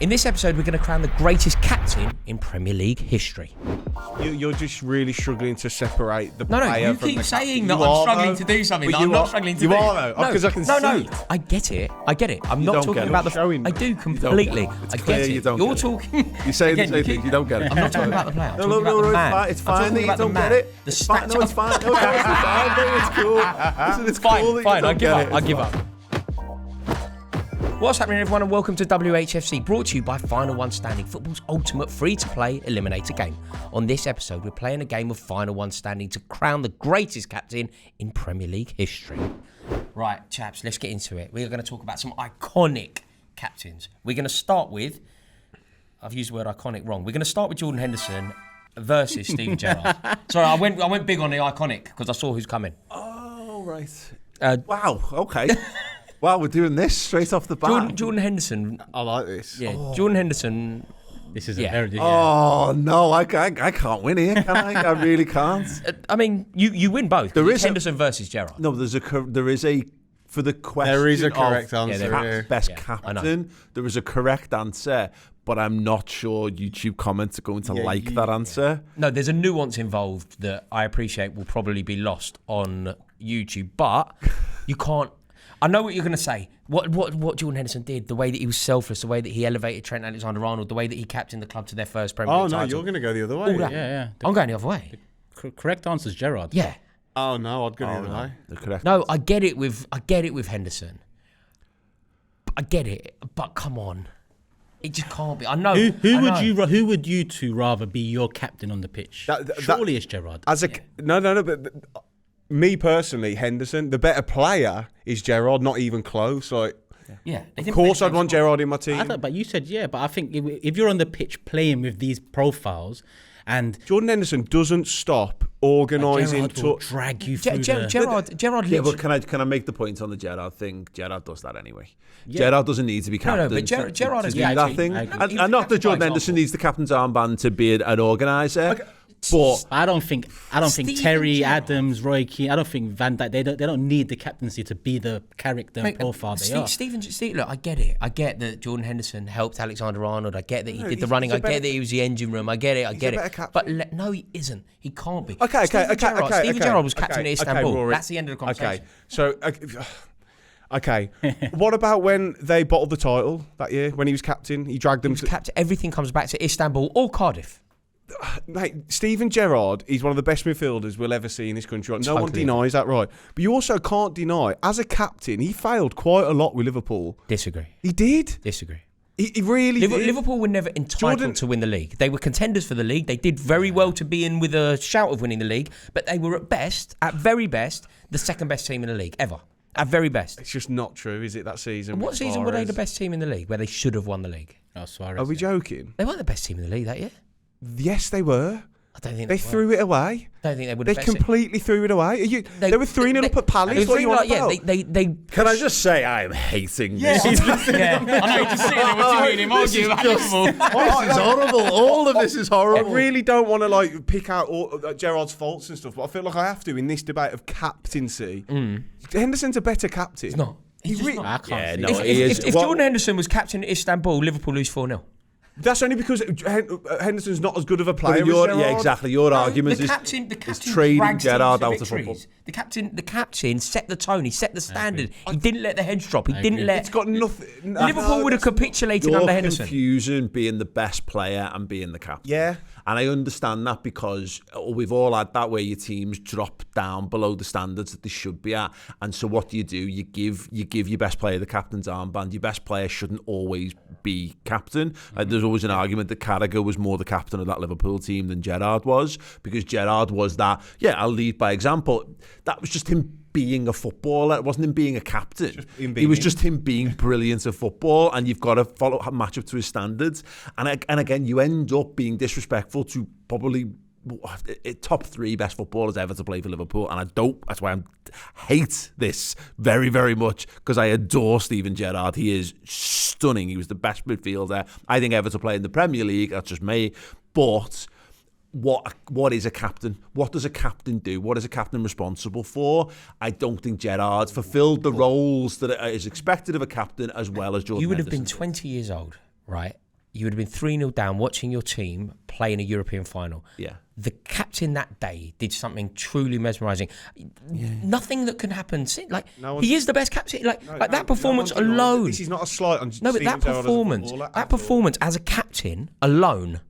In this episode, we're going to crown the greatest captain in Premier League history. You're just really struggling to separate the No, player you from keep the saying captain. that You I'm are, struggling though. to do something But that I'm you not are- struggling to you do. are, though, because I can see No, it. I get it. I'm You not don't talking get it. about the... Showing I that. do completely. It's I clear get it. you don't You're get it. talking... You're saying the Again, same thing. You don't get it. I'm not talking about the player. I'm No, talking about the man. it's I'm fine talking that you about the don't man. get it. The It's fine. stature... No, it's fine. No, it's fine. No, it's cool. Listen, it's cool that you Fine, don't I give get up. it. I It's give fine. up. What's happening, everyone, and welcome to WHFC, brought to you by Final One Standing, football's ultimate free-to-play eliminator game. On this episode, we're playing a game of Final One Standing to crown the greatest captain in Premier League history. Right, chaps, let's get into it. We're going to talk about some iconic captains. We're going to start with... I've used the word iconic wrong. We're going to start with Jordan Henderson versus Steven Gerrard. Sorry, I went big on the iconic because I saw who's coming. Oh, right. Wow, okay. Wow, we're doing this straight off the bat. Jordan Henderson... I like this. Yeah, Jordan Henderson... This is a very... Oh, no, I can't win here, can I? I really can't. I mean, you win both. There is Henderson versus Gerrard. No, there is a for the question. There is a correct of answer. Best captain. There is a correct answer, but I'm not sure YouTube comments are going to like that answer. No, there's a nuance involved that I appreciate will probably be lost on YouTube, but you can't. I know what you're going to say. What Jordan Henderson did, the way that he was selfless, the way that he elevated Trent Alexander-Arnold, the way that he captained the club to their first Premier League title. You're going to go the other way. Yeah. I'm going the other way. Correct answer is Gerrard. Yeah. Oh no, I'd go the other way. The correct. No, I get it with Henderson. I get it, but come on, it just can't be. I know. Who would you two rather be your captain on the pitch? Surely it's Gerrard. No, but me personally, Henderson, the better player is Gerrard, not even close. Like, yeah. of course, I'd want Gerrard in my team. But you said but I think if you're on the pitch playing with these profiles, and Jordan Henderson doesn't stop organising Gerrard will drag you through. Gerrard. Yeah, but can I make the point on the Gerrard thing? Gerrard does that anyway. Yeah. Gerrard doesn't need to be captain. No, but Gerrard is that thing. And not that Jordan Henderson needs the captain's armband to be an organiser. Okay. But I don't think Terry, Adams, Roy Keane, I don't think Van Dijk, they don't need the captaincy to be the character and profile they are. Look, I get it. I get that Jordan Henderson helped Alexander-Arnold. I get that he did the running. I get that he was the engine room. I get it. But no, he isn't. He can't be. Okay. Steven Gerrard was captain at Istanbul. Rory. That's the end of the conversation. Okay, so... Okay, what about when they bottled the title that year, when he was captain? He dragged them captain. Everything comes back to Istanbul or Cardiff. Mate, Steven Gerrard is one of the best midfielders we'll ever see in this country. No one denies that, right? But you also can't deny, as a captain, he failed quite a lot with Liverpool. Disagree. He did? Disagree. He really did. Liverpool were never entitled to win the league. They were contenders for the league. They did very well to be in with a shout of winning the league, but they were at very best, the second best team in the league ever. At very best. It's just not true, is it, that season? What season were they the best team in the league, where they should have won the league? Oh, Suarez. Are we joking? They weren't the best team in the league that year. Yes, they were. I don't think they threw it away. I don't think they would have. They completely threw it away. They were 3-0 up at Palace. What are you on about? They. Can I just say I'm hating this? I know you're just sitting there watching him argue about Liverpool. This is horrible. All of this is horrible. I really don't want to pick out Gerrard's faults and stuff, but I feel like I have to in this debate of captaincy. Henderson's a better captain. He's not. He's not. I can't. If Jordan Henderson was captain at Istanbul, Liverpool lose 4-0. That's only because Henderson's not as good of a player as Gerrard. Yeah, exactly. Your argument is trading Gerrard out of football. The captain set the tone. He set the standard. He didn't let the heads drop. He didn't let... It's got nothing... Liverpool would have capitulated under Henderson. You're confusing being the best player and being the captain. Yeah. And I understand that because we've all had that where your teams drop down below the standards that they should be at. And so what do? You give your best player the captain's armband. Your best player shouldn't always be captain. There's always an argument that Carragher was more the captain of that Liverpool team than Gerrard was, because Gerrard was that, I'll lead by example. That was just him being a footballer. It wasn't him being a captain. It was just him being brilliant at football, and you've got to match up to his standards. And again, you end up being disrespectful to probably top 3 best footballers ever to play for Liverpool, and that's why I hate this very, very much, because I adore Steven Gerrard. He is stunning. He was the best midfielder I think ever to play in the Premier League. That's just me. But what is a captain? What does a captain do? What is a captain responsible for? I don't think Gerrard fulfilled the roles that is expected of a captain as well as Jordan You would have Henderson been 20 years old, right? you would have been 3-0 down watching your team play in a European final. Yeah. The captain that day did something truly mesmerising. Nothing that can happen. He is the best captain. That performance alone. This is not a slight on No, but that performance as a captain alone.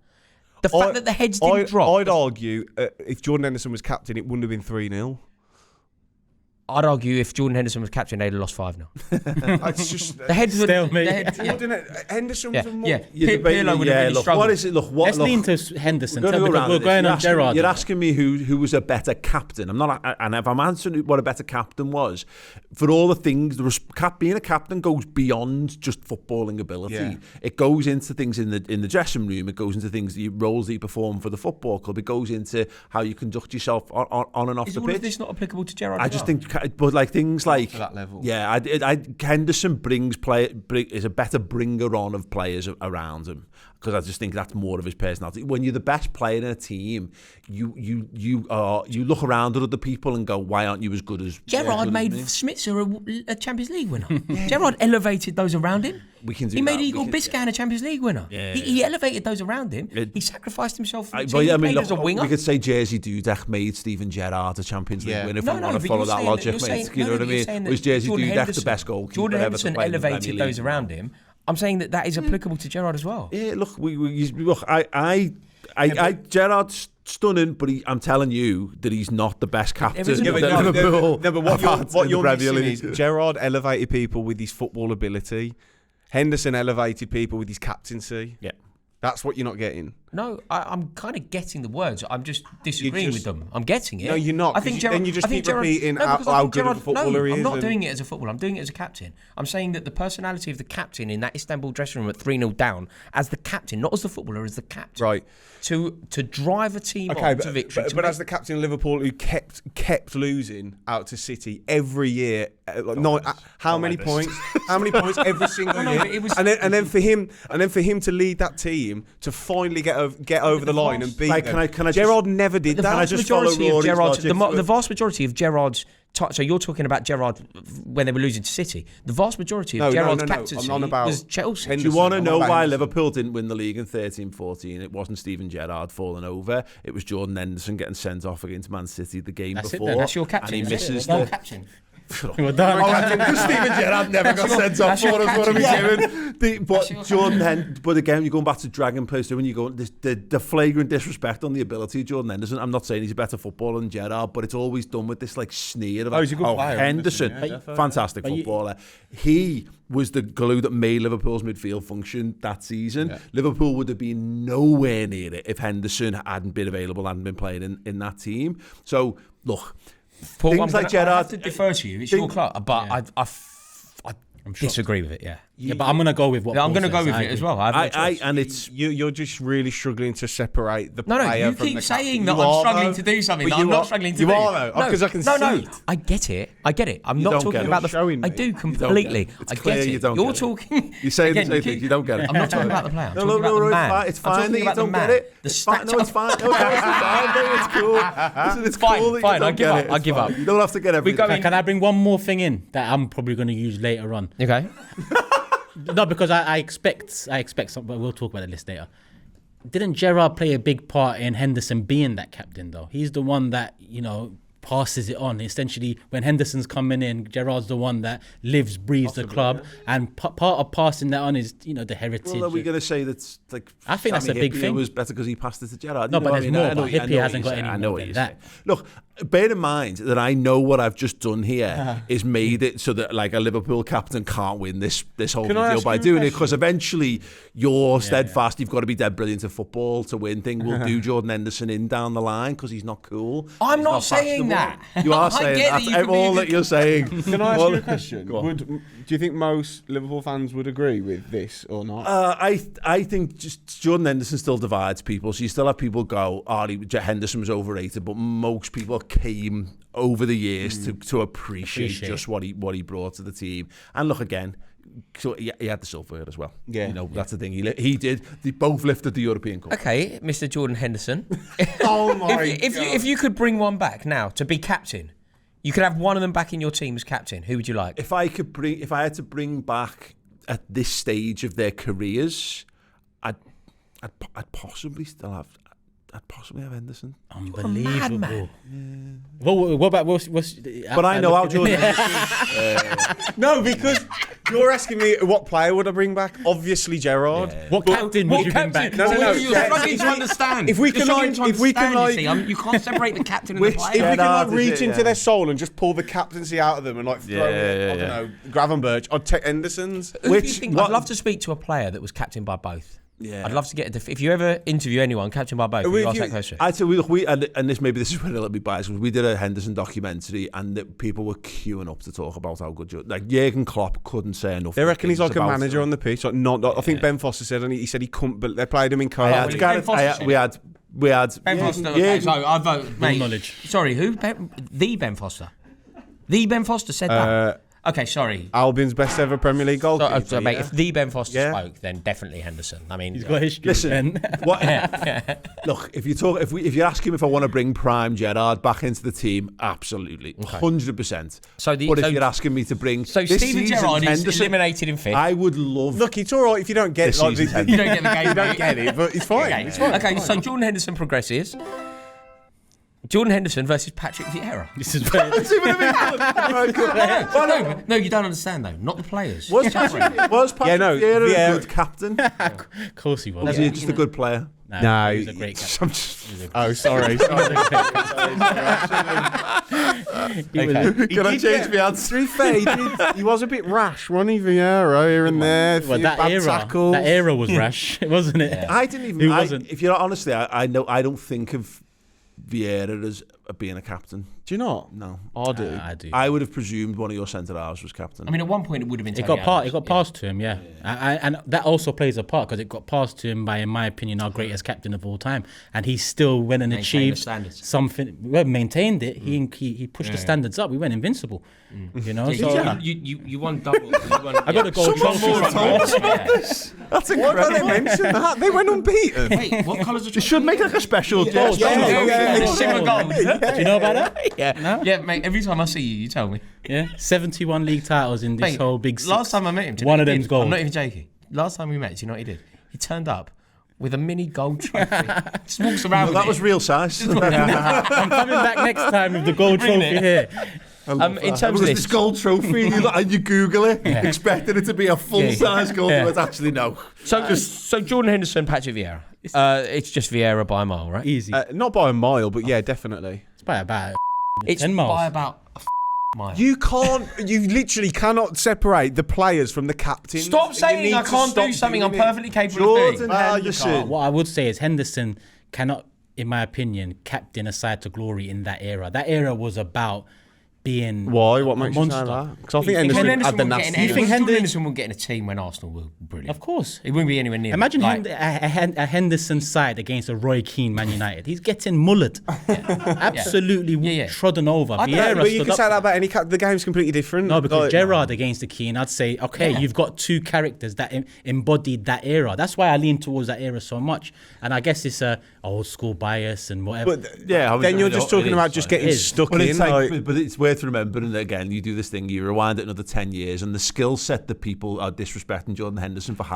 The fact that the heads didn't drop. I'd argue if Jordan Henderson was captain, it wouldn't have been 3-0. I'd argue if Jordan Henderson was captain, they'd have lost 5-0. It's just The heads would. Henderson was a more. Pirlo would have really struggled. What is it? Let's lean to Henderson. We're going on Gerrard. You're asking me who was a better captain. I'm not, and if I'm answering what a better captain was, for all the things, being a captain goes beyond just footballing ability. Yeah. It goes into things in the dressing room. It goes into things, the roles that you perform for the football club. It goes into how you conduct yourself on and off the pitch. Is all of this not applicable to Gerrard? I just think, but like things like that level. Yeah, Henderson is a better bringer on of players around him, because I just think that's more of his personality. When you're the best player in a team, you look around at other people and go, why aren't you as good as Gerrard made Schmitzer a Champions League winner. Gerrard elevated those around him. He made Igor Biscan a Champions League winner. Yeah. He elevated those around him. He sacrificed himself for the team. He played as a winger. We could say Jersey Dudek made Steven Gerrard a Champions League winner if we want to follow that logic, mate. You know what I mean? Was Jersey Dudek the best goalkeeper Jordan ever Henderson to play in the Premier elevated League? those around him. I'm saying that is applicable to Gerrard as well. Yeah, look, Gerrard's stunning, but I'm telling you that he's not the best captain. But what you're missing is Gerrard elevated people with his football ability. Henderson elevated people with his captaincy. Yeah. That's what you're not getting. No, I'm kind of getting the words. I'm just disagreeing with them. I'm getting it. No, you're not. I think Gerrard, then you just keep Gerrard, repeating how good of a footballer he is. I'm not doing it as a footballer. I'm doing it as a captain. I'm saying that the personality of the captain in that Istanbul dressing room at 3-0 down, as the captain, not as the footballer, as the captain. Right. To drive a team on to victory. But as the captain of Liverpool, who kept losing out to City every year, how many points? How many points every single year? And then for him to lead that team to finally get over the line and beat them. Gerrard never did that. Can I just follow Rory's logic? The vast majority of Gerrard's. So you're talking about Gerrard when they were losing to City. The vast majority of Gerrard's captaincy was Chelsea. Henderson. Do you want to know why Liverpool didn't win the league in 13-14? It wasn't Steven Gerrard falling over. It was Jordan Henderson getting sent off against Man City the game before. That's your captain. And he misses the captain. We're done. Steven Gerrard never got sent off for us. What are we doing? But Jordan but again, you're going back to Dragon Post when you go the flagrant disrespect on the ability of Jordan Henderson. I'm not saying he's a better footballer than Gerrard, but it's always done with this like sneer of he's a good player, Henderson, fantastic footballer. He was the glue that made Liverpool's midfield function that season. Yeah. Liverpool would have been nowhere near it if Henderson hadn't been available, hadn't been playing in that team. So look. Paul, things like Gerrard. I have to defer to you. It's your club, but I disagree with it. Yeah, but I'm going to go with what. I'm going to go with it as well. And it's you're just really struggling to separate the player from the captain. You keep saying that I'm struggling to do something that I'm not struggling to do. You are though, because I can see it. I get it. I'm not talking about the. I do completely. I get it. You're talking. You're saying the same thing. You don't get it. I'm not talking about the player. I'm talking about the man. It's fine that you don't get it. It's fine. No, it's fine. It's cool. Listen, it's cool. Fine. I give up. You don't have to get everything. Can I bring one more thing in that I'm probably going to use later on? Okay. No, because I expect something, but we'll talk about the list later. Didn't Gerrard play a big part in Henderson being that captain, though? He's the one that, passes it on. Essentially, when Henderson's coming in, Gerrard's the one that lives, breathes the club. Yeah. And part of passing that on is, the heritage. Well, are we going to say that's like... I think that's a big thing. It was better because he passed it to Gerrard. No, but there's more. Hippie hasn't got any more than that. Look, bear in mind that I know what I've just done here is made it so that like a Liverpool captain can't win this whole deal by doing it, because eventually you're steadfast. You've got to be dead brilliant at football to win thing. We'll do Jordan Henderson in down the line because he's not cool. I'm not saying that. You are saying that's all that you're saying. Can I ask you a question? Do you think most Liverpool fans would agree with this or not? I think just Jordan Henderson still divides people. So you still have people go, Henderson was overrated, but most people came over the years to appreciate just what he brought to the team. And look again, so he had the silverware as well. Yeah, that's the thing. He did. They both lifted the European Cup. Okay, Mr. Jordan Henderson. Oh my God! If you could bring one back now to be captain, you could have one of them back in your team as captain. Who would you like? If I had to bring back at this stage of their careers, I'd possibly still have. I'd possibly have Henderson. Unbelievable. Well, what about what's but I know how Jordan. No, because you're asking me what player would I bring back? Obviously Gerrard. Yeah. What captain would you bring back? No. You're struggling to understand. If we can you can't separate the captain and the player. If we can is reach it, into their soul and just pull the captaincy out of them and throw it, I don't know, Gravenberch, I'd take Henderson's. I'd love to speak to a player that was captained by both. Yeah. I'd love to get if you ever interview anyone captained by both, you ask that question. I'd say we and this is where a little bit biased, because we did a Henderson documentary and people were queuing up to talk about how good Jurgen Klopp couldn't say enough. They reckon he's like a manager on the pitch. I think Ben Foster said, and he said he couldn't, but they played him in co-op. We had Ben Foster. Okay, so I vote. Mate, knowledge. Sorry, who? The Ben Foster. The Ben Foster said that. Okay, sorry. Albion's best ever Premier League goalkeeper. So, mate, if the Ben Foster spoke, then definitely Henderson. I mean, he's got history. Listen, look, if you're asking me if I want to bring prime Gerrard back into the team, absolutely, 100%. But if you're asking me to bring, Steven Gerrard is eliminated in fifth. I would love. Look, it's all right if you don't get you don't get the game. You don't get it, but it's fine. Okay, so Jordan Henderson progresses. Jordan Henderson versus Patrick Vieira. This is very... No, you don't understand though. Not the players. Was Patrick Vieira a good captain? Of course he was. Was he just a good player? No, he was a great captain. Sorry. Can I change my answer? To be fair, he was a bit rash, wasn't he, Vieira, here and there. Well, that era was rash, wasn't it? I didn't even... He wasn't. If you're honestly, I don't think of Vieira as being a captain. Do you not? No. I do. I do. I would have presumed one of your centre-halves was captain. I mean, at one point it would have been... It got passed to him, yeah. And that also plays a part, because it got passed to him by, in my opinion, our greatest captain of all time. And he still went and achieved something. Well, maintained it. He pushed the standards up. We went invincible. You know? So you won double. I got a gold trophy. That's incredible. Why don't they mention that? They went unbeaten. Wait, what colours are... They should make like a special... Silver gold. Do you know about that? Yeah. No? Yeah, mate, every time I see you, you tell me. Yeah, 71 league titles in this whole big six. Last time I met him, one of them's gold. I'm not even joking. Last time we met, do you know what he did? He turned up with a mini gold trophy. Just walks around with that was real size. I'm coming back next time with the gold trophy here. In terms of this gold trophy, and you Google it, expecting it to be a full-size gold, but it's actually no. So Jordan Henderson, Patrick Vieira. It's just Vieira by a mile, right? Easy. Not by a mile, but yeah, definitely. It's by about it's 10 miles. By about a mile. You literally cannot separate the players from the captain. Stop saying I can't do something I'm perfectly capable of doing. Henderson. What I would say is Henderson cannot, in my opinion, captain a side to glory in that era. That era was about being Why? What makes you monster. say that? Because I think Henderson had the nasty. You think Henderson will get in a team when Arsenal were brilliant? Of course. It wouldn't be anywhere near. Imagine a Henderson side against a Roy Keane Man United. He's getting mullered. Absolutely trodden over. But you can say that about any the game's completely different. No, because Gerrard against the Keane, I'd say, okay, you've got two characters that embodied that era. That's why I lean towards that era so much. And I guess it's a old school bias and whatever. But then you're just talking about just getting stuck in. But it's worth remembering that, again, you do this thing, you rewind it another 10 years, and the skill set that people are disrespecting Jordan Henderson for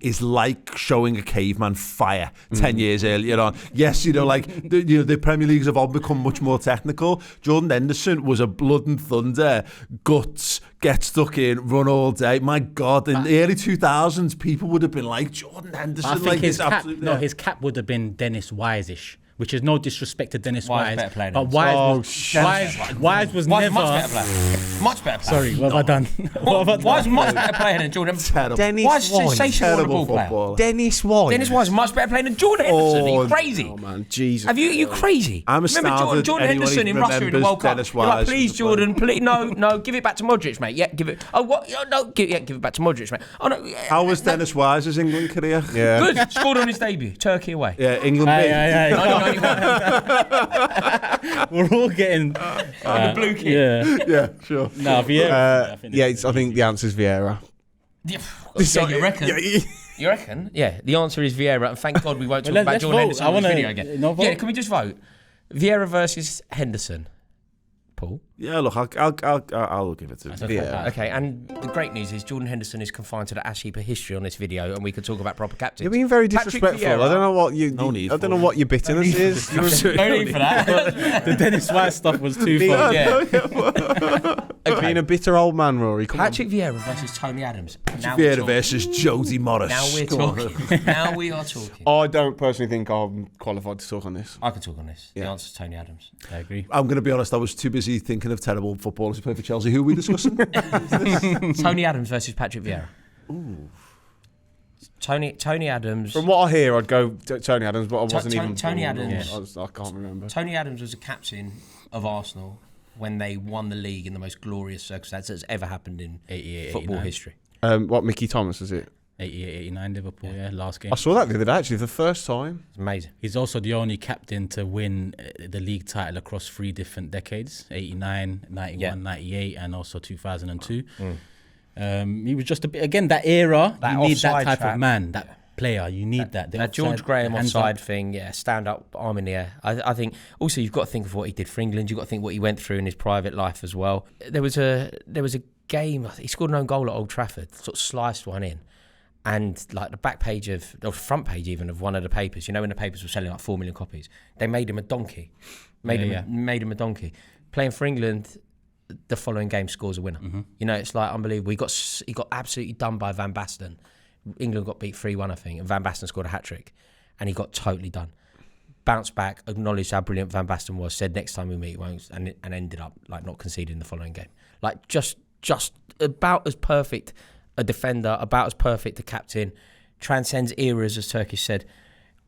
is like showing a caveman fire 10 years earlier on. Yes, the Premier Leagues have all become much more technical. Jordan Henderson was a blood and thunder, guts, get stuck in, run all day. My God, in the early 2000s, people would have been like, Jordan Henderson. I think his cap would have been Dennis Wise-ish. Which is no disrespect to Dennis Wise, but Wise was never much better player. Sorry, what have I done? Wise much better player than Jordan. Dennis Wise, terrible footballer. Dennis Wise. Dennis Wise much better player than Jordan Henderson. Are you crazy? Oh man, Jesus. Are you crazy? I'm Remember Jordan Henderson in Russia in the World Cup. You're like, please, Jordan, please, no, give it back to Modric, mate. Yeah, give it. Oh, what? No, give it back to Modric, mate. Oh no. How was Dennis Wise's England career? Yeah, good. Scored on his debut, Turkey away. Yeah, England. We're all getting the blue kid. Yeah, sure. No, Vieira. I think the answer's Vieira. Yeah, you reckon? You reckon? Yeah, the answer is Vieira, and thank God we won't talk about Jordan Henderson on this video again. Can we just vote? Vieira versus Henderson. Paul. Yeah, look, I'll give it to him. Yeah. Okay, and the great news is Jordan Henderson is confined to the ash heap of history on this video, and we can talk about proper captains. You're being very Patrick disrespectful. Vieira. I don't know what you. No need I don't for know it. what your bitterness is. No need for that. The Dennis White stuff was too far. Yeah. Being a bitter old man, Rory. Come Patrick Vieira versus Tony Adams. Now we're Vieira talking. versus Jody Morris. Now we're Go on. talking. Now we are talking. on. I don't personally think I'm qualified to talk on this. I can talk on this. The Yeah. answer is Tony Adams. I agree. I'm going to be honest, I was too busy thinking of terrible footballers who play for Chelsea. Who are we discussing? Tony Adams versus Patrick Vieira. Ooh. Tony Adams. From what I hear, I'd go Tony Adams, but I wasn't even. Tony born. Adams. I can't remember. Tony Adams was a captain of Arsenal when they won the league in the most glorious circumstance that's ever happened in 88, football 89. history. What Mickey Thomas is it? 88, 89 Liverpool, last game. I saw that the other day, actually, for the first time. It's amazing. He's also the only captain to win the league title across 3 different decades, 89, 91, 98, and also 2002. He was just a bit, again, that era, That you need that offside type trap. of man, that player, you need that. The That George offside, Graham hands offside up. thing, stand up, arm in the air. I think also you've got to think of what he did for England. You've got to think what he went through in his private life as well. There was a game, I think he scored an own goal at Old Trafford, sort of sliced one in. And like the back page of, or front page even, of one of the papers, when the papers were selling like 4 million copies, they made him a donkey. Made him a donkey. Playing for England, the following game scores a winner. It's like unbelievable. He got absolutely done by Van Basten. England got beat 3-1, I think, and Van Basten scored a hat-trick. And he got totally done. Bounced back, acknowledged how brilliant Van Basten was, said next time we meet, won't, and ended up like not conceding the following game. Like just about as perfect a defender, about as perfect a captain, transcends eras, as Turkish said.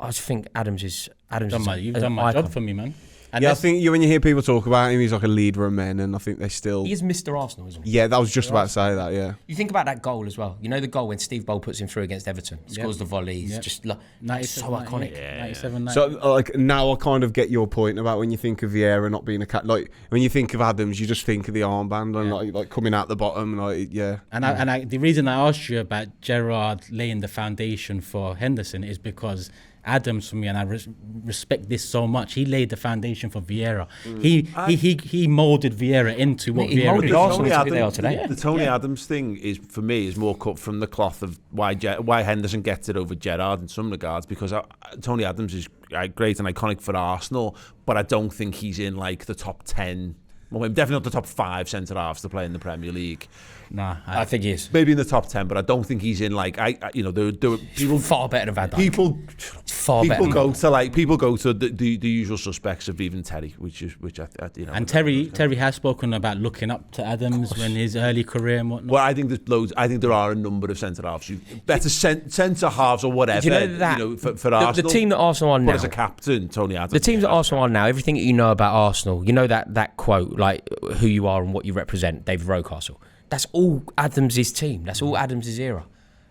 I just think Adams is You've done my icon. job for me, man. And I think when you hear people talk about him, he's like a leader of men, and I think they still. He is Mr. Arsenal, isn't he? Yeah, that was just about to say that. Yeah. You think about that goal as well. The goal when Steve Bold puts him through against Everton, scores the volley. It's just so iconic. 97, 98. So, like now, I kind of get your point about when you think of Vieira not being a cat. Like when you think of Adams, you just think of the armband and like coming out the bottom. And the reason I asked you about Gerrard laying the foundation for Henderson is because Adams, for me, and I respect this so much, he laid the foundation for Vieira. He moulded Vieira into what Vieira moulded did. Arsenal to be they are today. The Tony Adams thing is, for me, is more cut from the cloth of why Henderson gets it over Gerrard in some regards, because Tony Adams is great and iconic for Arsenal, but I don't think he's in like the top 10. Well, definitely not the top 5 centre halves to play in the Premier League. Nah, I think he is. Maybe in the top 10, but I don't think he's in like there were people Far better than Van Dijk. People better. People go to the usual suspects of even Terry, which I And Terry has spoken about looking up to Adams when his early career and whatnot. Well, I think there's loads. I think there are a number of centre halves, better centre halves or whatever. Do you know that for Arsenal, the team that Arsenal are now, but as a captain, Tony Adams. the teams that Arsenal are now, everything that you know about Arsenal, that quote, like who you are and what you represent, David Rocastle. That's all Adams' team. That's all Adams' era.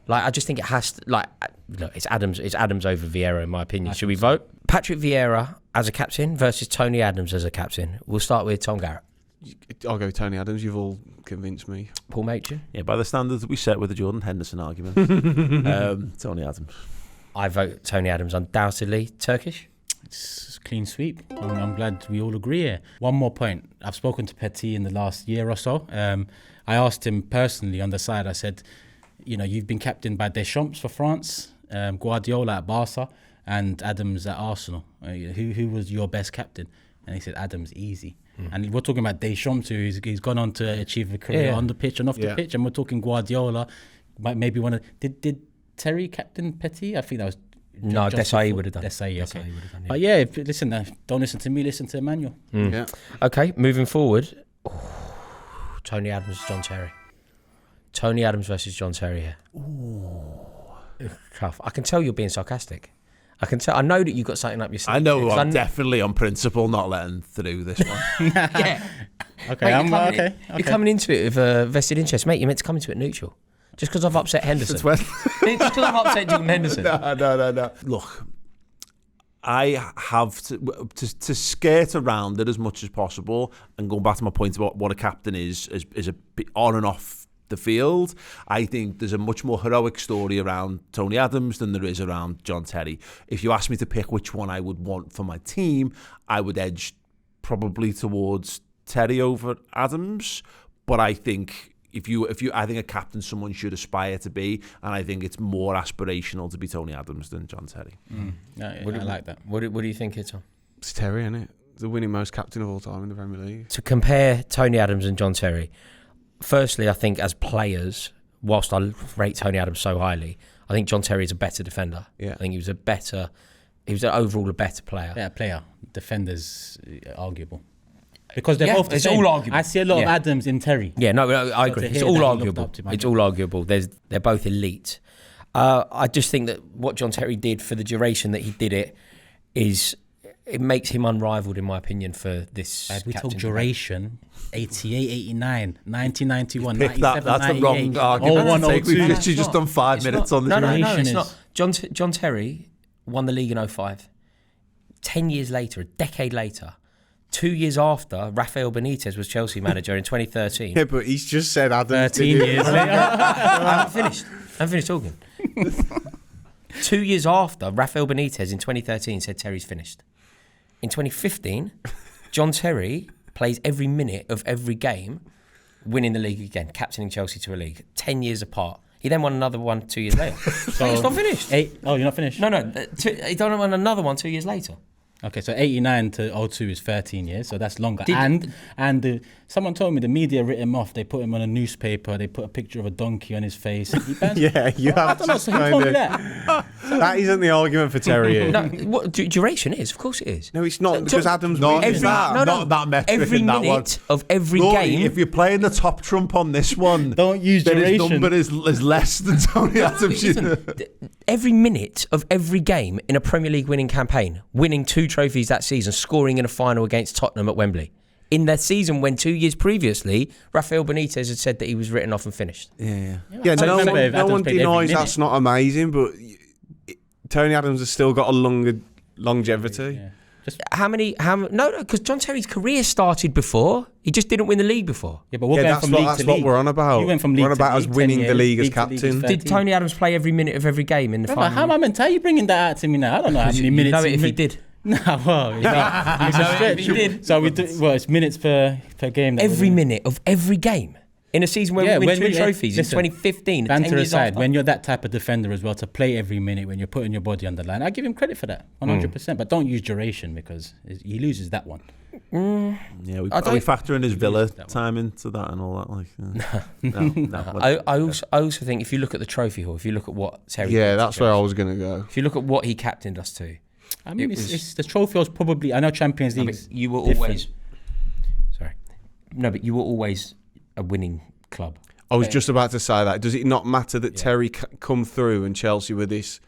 Like, I just think it has to, look, it's Adams over Vieira, in my opinion. Should we vote? Patrick Vieira as a captain versus Tony Adams as a captain. We'll start with Tom Garratt. I'll go Tony Adams. You've all convinced me. Paul Machin. Yeah, by the standards that we set with the Jordan Henderson argument. Tony Adams. I vote Tony Adams undoubtedly. Turkish? It's a clean sweep. I'm glad we all agree here. One more point. I've spoken to Petit in the last year or so. I asked him personally on the side, I said, you've been captained by Deschamps for France, Guardiola at Barca, and Adams at Arsenal. Who was your best captain? And he said, Adams, easy. And we're talking about Deschamps, he's gone on to achieve a career on the pitch and off the pitch. And we're talking Guardiola, maybe one of... Did Terry captain Petit? I think that was... No, Desai would have done. Desai, okay. Desai would have done, yeah. But yeah, don't listen to me, listen to Emmanuel. Yeah. Okay, moving forward. Tony Adams, John Terry. Tony Adams versus John Terry here. Tough. I can tell you're being sarcastic. I know that you've got something up your sleeve. I know I'm definitely on principle not letting through this one. Yeah. Okay, Mate, you're coming into it with a vested interest. Mate, you're meant to come into it neutral. Just because I've upset Henderson. Just because I've upset Jordan Henderson. No. Look, I have to skirt around it as much as possible, and going back to my point about what a captain is a bit on and off the field. I think there's a much more heroic story around Tony Adams than there is around John Terry. If you ask me to pick which one I would want for my team, I would edge probably towards Terry over Adams, but I think I think a captain someone should aspire to be, and I think it's more aspirational to be Tony Adams than John Terry. I like that. What do you think, Tom? It's Terry, isn't it? The winning most captain of all time in the Premier League. To compare Tony Adams and John Terry, firstly, I think as players, whilst I rate Tony Adams so highly, I think John Terry is a better defender. Yeah. I think he was overall a better player. Yeah, player. Defenders, arguable. Because they're both the it's same. all arguable. I see a lot of Adams in Terry. Yeah, no, I agree. It's all arguable. It's all arguable. They're both elite. I just think that what John Terry did for the duration that he did it it makes him unrivaled, in my opinion, for this. We talk duration, 88, 89, 1991, Pick 97, that's 98, the wrong argument. 01, to take. 02. We've literally just done 5 minutes on the duration. No, it's not. John Terry won the league in 05. 10 years later, a decade later, 2 years after Rafael Benitez was Chelsea manager in 2013. Yeah, but he's just said Adams. 13 years later. I haven't finished talking. 2 years after Rafael Benitez in 2013 said Terry's finished. In 2015, John Terry plays every minute of every game, winning the league again, captaining Chelsea to a league. 10 years apart. He then won another one 2 years later. So it's not finished. You're not finished? No. He done won another one 2 years later. Okay, so 89 to 02 is 13 years, so that's longer. Someone told me the media writ him off. They put him on a newspaper. They put a picture of a donkey on his face. Yeah, you have to kind of. That isn't the argument for Terry. No, what duration is? Of course it is. No, it's not, because Adams not wins that. that. Not that metric Every in that minute one. of every Rory, game. if you're playing the top trump on this one, don't use then duration. his number is less than Tony Adams. Every minute of every game in a Premier League winning campaign, winning 2 trophies that season, scoring in a final against Tottenham at Wembley. In their season when 2 years previously, Rafael Benitez had said that he was written off and finished. Yeah. No one denies that's not amazing, but Tony Adams has still got a longer longevity. Yeah. No, because John Terry's career started before. He just didn't win the league before. Yeah, but we're going from league to league. That's what we're on about. You went from league we're on about us winning the league as captain. Did Tony Adams play every minute of every game in the final? How am I meant to? How are you bringing that out to me now? I don't know how many minutes. You know it if he did. No, well, it's a stretch. He did. So we do. Well, it's minutes per game. Every minute of every game. In a season where we win 2 trophies in 2015, 10 banter years aside, after. when you're that type of defender as well, to play every minute when you're putting your body on the line, I give him credit for that, 100%. But don't use duration because he loses that one. Yeah, we factor in his Villa time into that and all that. Like, I also think if you look at the trophy hall, if you look at what Terry Yeah, that's where I was going to go. If you look at what he captained us to, I mean, it's the trophy was probably. I know Champions League. You were different. always. Sorry, no, but you were always a winning club. I was just about to say that. Does it not matter that Terry come through and Chelsea were this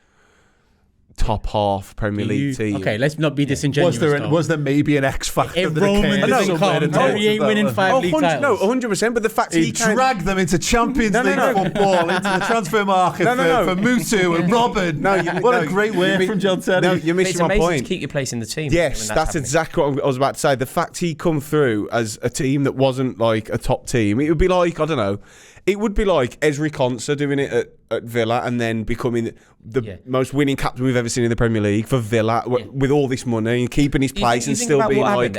top half Premier League team? Okay, let's not be disingenuous. Was there maybe an X factor? If Roman doesn't come, Terry ain't winning 5 league titles. No, 100%. But the fact he dragged them into Champions League football, into the transfer market for Mutu and Robin. What a great way from John Terry. No, you're missing my point. To keep your place in the team. Yes, that's exactly what I was about to say. The fact he come through as a team that wasn't like a top team, it would be like, I don't know, it would be like Ezri Konsa doing it at Villa and then becoming the most winning captain we've ever seen in the Premier League for Villa with all this money and keeping his place and still being like...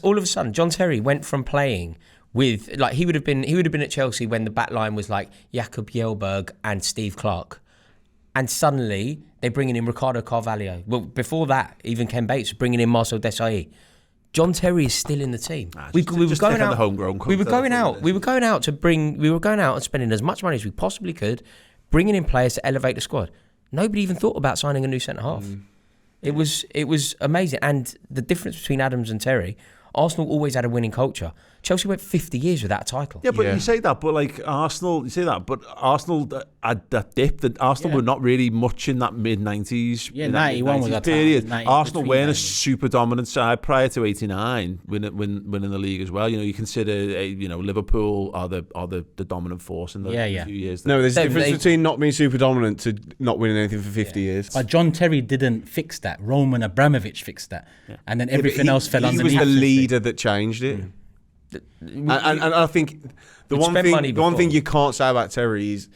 all of a sudden, John Terry went from playing with... like he would have been at Chelsea when the back line was like Jakob Jelberg and Steve Clark. And suddenly, they're bringing in Ricardo Carvalho. Well, before that, even Ken Bates was bringing in Marcel Desailly. John Terry is still in the team. We were going out and spending as much money as we possibly could, bringing in players to elevate the squad. Nobody even thought about signing a new centre half. It was amazing, and the difference between Adams and Terry. Arsenal always had a winning culture. Chelsea went 50 years without a title. Yeah, but you say that, but like Arsenal, Arsenal had that dip. That Arsenal were not really much in that mid-90s. Yeah, 91 was that period. Time, Arsenal weren't a super dominant side prior to 89, winning the league as well. You know, you consider Liverpool are the dominant force in the few years. No, there's a difference between not being super dominant to not winning anything for 50 years. But John Terry didn't fix that. Roman Abramovich fixed that, and then everything else fell underneath. He was the leader that changed it. And I think the one thing you can't say about Terry is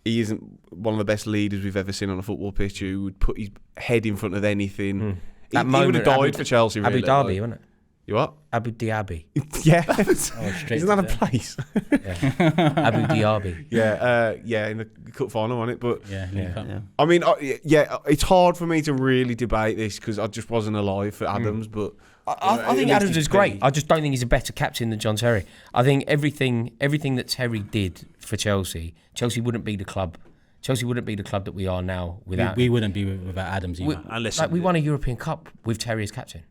he isn't one of the best leaders we've ever seen on a football pitch who would put his head in front of anything. He would have died for Chelsea, really. Abu Dhabi, wasn't it? You what? Abu Dhabi. Yeah. straight Isn't that a place? Abu Dhabi. Yeah, in the cup final, wasn't it? But Yeah. I mean, it's hard for me to really debate this because I just wasn't alive for Adams. But I think Adams is great. I just don't think he's a better captain than John Terry. I think everything that Terry did for Chelsea wouldn't be the club. Chelsea wouldn't be the club that we are now without. We wouldn't be without Adams either. And listen, we won a European Cup with Terry as captain.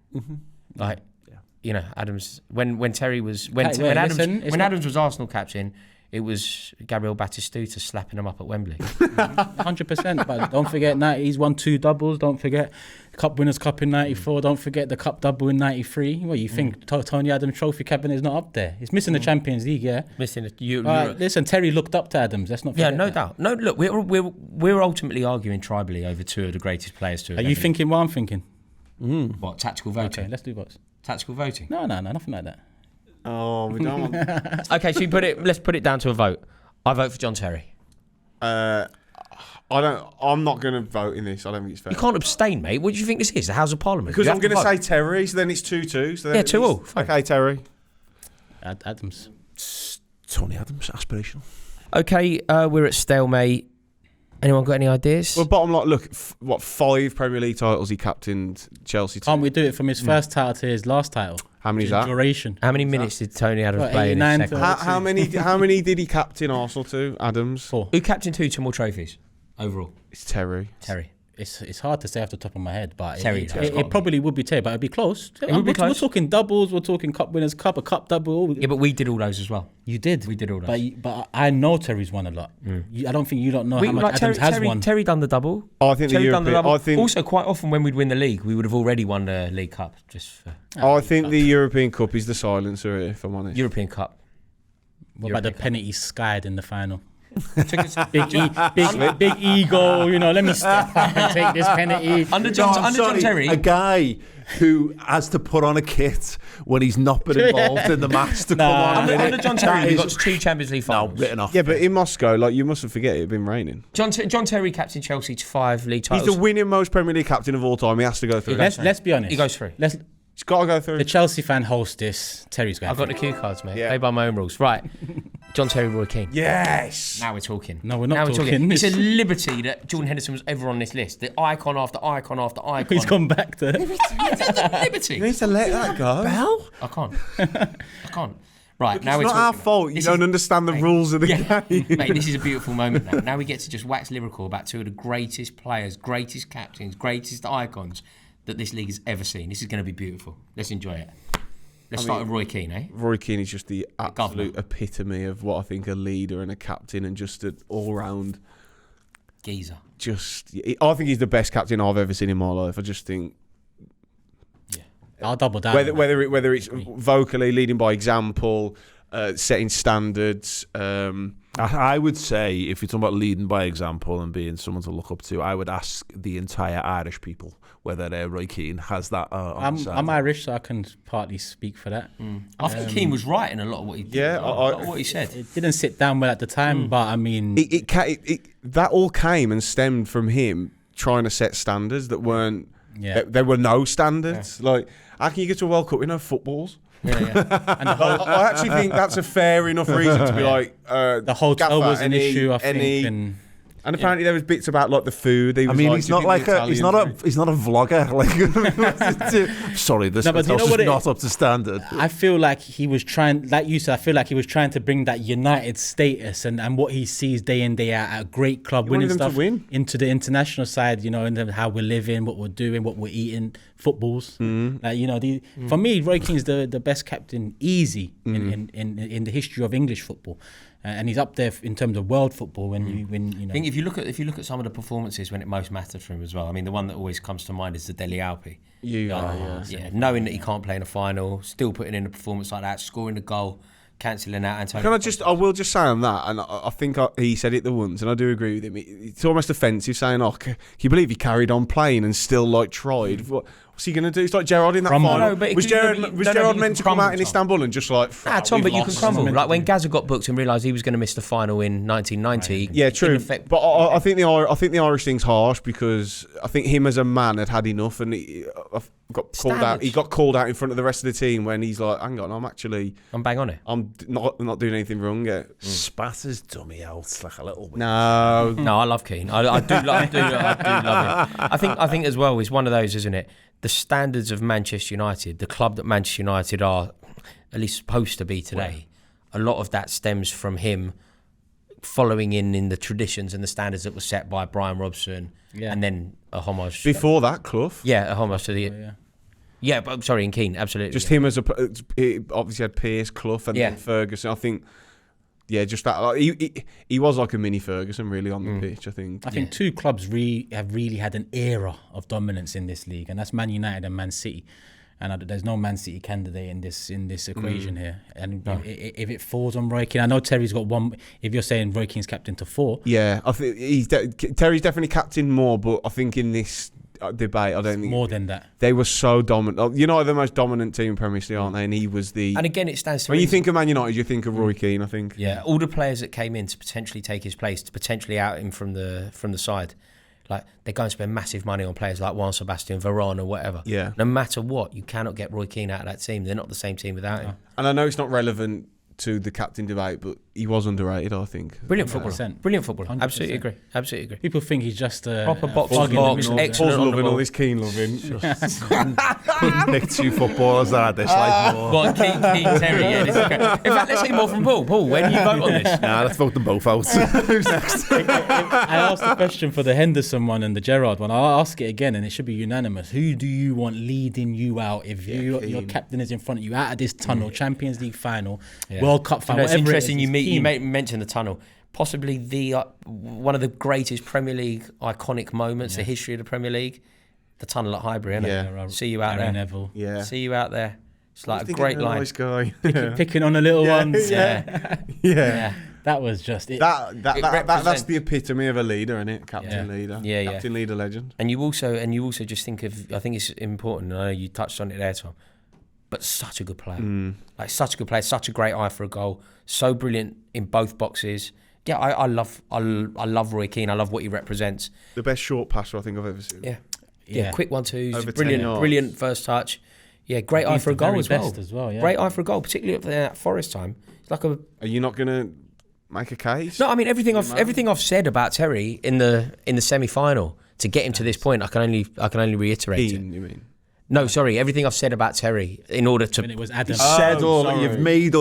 Like, you know, Adams when Terry was when Adams was Arsenal captain, it was Gabriel Batistuta slapping him up at Wembley. 100%. But don't forget, he's won 2 doubles. Don't forget Cup Winners' Cup in '94. Don't forget the Cup double in '93. Well, you think Tony Adams Trophy cabinet is not up there? He's missing the Champions League, missing it. Listen, Terry looked up to Adams. Let's not forget. Yeah, no doubt. No, look, we're ultimately arguing tribally over 2 of the greatest players to. Are you thinking what I'm thinking? What, tactical voting? Okay, let's do votes. Tactical voting? No, nothing like that. oh, we don't. Okay, so let's put it down to a vote. I vote for John Terry. I'm not going to vote in this. I don't think it's fair. You can't abstain, mate. What do you think this is? The House of Parliament? Because You I'm have going to vote. say Terry, so then it's 2-2. So then Yeah, at 2-2. least- Fine. Okay, Terry. Adams. Tony Adams, aspirational. Okay, we're at stalemate. Anyone got any ideas? Well, bottom line, look, 5 Premier League titles he captained Chelsea to. Can't we do it from his first title to his last title? How many is that? Duration. How many minutes did Tony Adams What, play in 89 his second? to- How many did he captain Arsenal to, Adams? 4. Who captained 2 more trophies overall? It's Terry. Terry. It's hard to say off the top of my head, but Terry's got it probably would be Terry, but it'd be close. would be close. We're talking doubles, we're talking Cup Winners' Cup, a Cup double. Yeah, but we did all those as well. You did. We did all those. But I know Terry's won a lot. I don't think you don't know how much Adams has won. Terry done the double. I think Terry the done the European. double. I think. Also, quite often when we'd win the league, we would have already won the League Cup. Just for I think the European Cup is the silencer, if I'm honest. European Cup. What about the penalty skied in the final? Took us- Big ego, let me step up and take this penalty. under John Terry. A guy who has to put on a kit when he's not been involved in the match to come on. Under John Terry, we That got is- 2 Champions League No, finals. written off. Yeah, but in Moscow, like you mustn't forget, it had been raining. John Terry captained Chelsea to 5 league titles. He's the winning most Premier League captain of all time. He has to go through. Let's be honest. He goes through. He's got to go through. The Chelsea fan hostess, Terry's going. I've got the cue cards, mate. Yeah. Play by my own rules. Right. John Terry, Roy Keane. Yes. Now we're talking. No, we're not now talking. It's a liberty that Jordan Henderson was ever on this list. The icon after icon after icon. He's gone back to. Liberty. You need to let that go. I can't. Right, now It's we're not our talking. fault. You This don't is- understand the rules of the game. Mate, this is a beautiful moment now. Now we get to just wax lyrical about 2 of the greatest players, greatest captains, greatest icons that this league has ever seen. This is going to be beautiful. Let's enjoy it. Let's start with Roy Keane, eh? Roy Keane is just the absolute governor. epitome of what I think a leader and a captain and just an all-round. Geezer. I think he's the best captain I've ever seen in my life. I just think I'll double down. whether it's vocally leading by example, setting standards. I would say, if you're talking about leading by example and being someone to look up to, I would ask the entire Irish people whether Roy Keane has that on his side. I'm Irish, so I can partly speak for that. I think Keane was right in a lot of what he did. Yeah, a lot of what he said. It didn't sit down well at the time, but I mean, That all came and stemmed from him trying to set standards that weren't. Yeah. There were no standards. Like, how can you get to a World Cup with no footballs? Yeah. and the whole, I actually think that's a fair enough reason to be like. the hotel Gaffer, was an issue, I think. And apparently there was bits about like the food. I mean, he's not like he's not a vlogger. Like, sorry, this hotel's just not up to standard. I feel like he was trying, like you said, I feel like he was trying to bring that United status and what he sees day in, day out at a great club, winning stuff into the international side, and how we're living, what we're doing, what we're eating, footballs. Like, for me, Roy Keane's the best captain, easy, in the history of English football. And he's up there in terms of world football when I think if you look at some of the performances when it most mattered for him as well. I mean, the one that always comes to mind is the Dele Alpi. Knowing that he can't play in a final, still putting in a performance like that, scoring the goal, cancelling out Antonio. I will just say on that, and I think he said it the once, and I do agree with him. It's almost offensive saying, can you believe he carried on playing and still tried? What's he going to do? It's like Gerrard in that final. No, but was Gerrard meant to come out in Istanbul and just like... Tom, but you can crumble. Like when Gazza got booked and realised he was going to miss the final in 1990. Right. Yeah, true. But I think the Irish thing's harsh because I think him as a man had enough, and got called out. He got called out in front of the rest of the team when he's like, "Hang on, I'm bang on it. I'm not doing anything wrong yet." Spat his dummy out like a little bit. No, I love Keane. I do love him. I think as well, it's one of those, isn't it? The standards of Manchester United, the club that Manchester United are at least supposed to be today. A lot of that stems from him following in the traditions and the standards that were set by Brian Robson, and then a homage. Before that, Clough. Yeah, a homage to the... Yeah, but I'm sorry, in Keane, absolutely. Just him as he obviously had Pearce, Clough, and then Ferguson. I think, just that. Like, he was like a mini Ferguson, really, on the pitch. I think two clubs have really had an era of dominance in this league, and that's Man United and Man City. And there's no Man City candidate in this equation here. And if it falls on Roy Keane, I know Terry's got one. If you're saying Roy Keane's captain to 4, I think Terry's definitely captain more. But I think in this debate, I don't think more than that. They were so dominant. United are the most dominant team in Premier League, aren't they? And he was the. And again, it stands to when you think of Man United, you think of Roy Keane. I think. Yeah, all the players that came in to potentially take his place, to potentially out him from the side. Like, they're going to spend massive money on players like Juan Sebastian, Varane or whatever. Yeah. No matter what, you cannot get Roy Keane out of that team. They're not the same team without him. And I know it's not relevant to the captain debate, but he was underrated, I think. Brilliant football. 100%. Brilliant football. 100%. Absolutely agree. People think he's just a proper box plug to box. in the middle. Excellent. Paul's loving all this Keane loving. Couldn't pick two footballers that I dislike more. Well, Keane, Terry, yeah, this is great. In fact, let's hear more from Paul. Paul, where do you vote on this? Nah, let's vote them both out. Who's next? I asked the question for the Henderson one and the Gerrard one. I'll ask it again, and it should be unanimous. Who do you want leading you out if your captain is in front of you out of this tunnel, Champions League final, World Cup final? It's interesting you mentioned the tunnel. Possibly the one of the greatest Premier League iconic moments, the history of the Premier League, the tunnel at Highbury. Isn't it? See you out there. Neville. Yeah. See you out there. It's like a great line. Nice guy. Picking on the little ones. Yeah. That was just it. That's the epitome of a leader, isn't it? Captain leader. Yeah, Captain leader legend. And you also just think of, I think it's important, I know you touched on it there, Tom, but such a good player. Like, such a good player, such a great eye for a goal, so brilliant in both boxes. Yeah, I love Roy Keane. I love what he represents. The best short passer I think I've ever seen. Yeah, quick 1-2s, brilliant, brilliant first touch. Yeah, great eye for a goal as well. Yeah. Great eye for a goal, particularly up there at Forest time. It's like a. Are you not gonna make a case? No, I mean everything I've said about Terry in the semi-final to get him to this point, I can only reiterate Keane, it. you mean? No, sorry. Everything I've said about Terry in order to. When it was Adam. Said all you've made.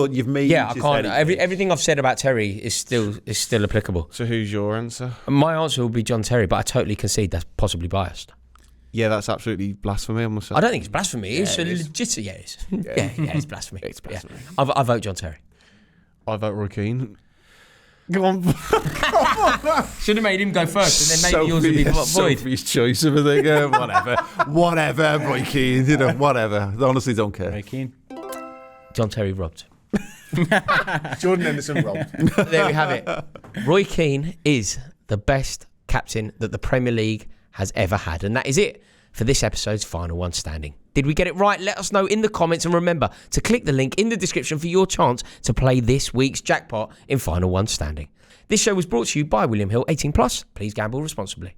Yeah, I can't. Everything I've said about Terry is still applicable. So who's your answer? My answer will be John Terry, but I totally concede that's possibly biased. Yeah, that's absolutely blasphemy. I must say. I don't think it's blasphemy. It's a legit. Yeah, it is. Yeah, it's blasphemy. It's blasphemy. Yeah. I vote John Terry. I vote Roy Keane. Go on. Should have made him go first, and then maybe yours would be void. Sophie's choice of a thing. Whatever, Roy Keane. Whatever. I honestly don't care. Roy Keane. John Terry robbed. Jordan Henderson robbed. There we have it. Roy Keane is the best captain that the Premier League has ever had, and that is it for this episode's Final One Standing. Did we get it right? Let us know in the comments, and remember to click the link in the description for your chance to play this week's jackpot in Final One Standing. This show was brought to you by William Hill, 18+. Please gamble responsibly.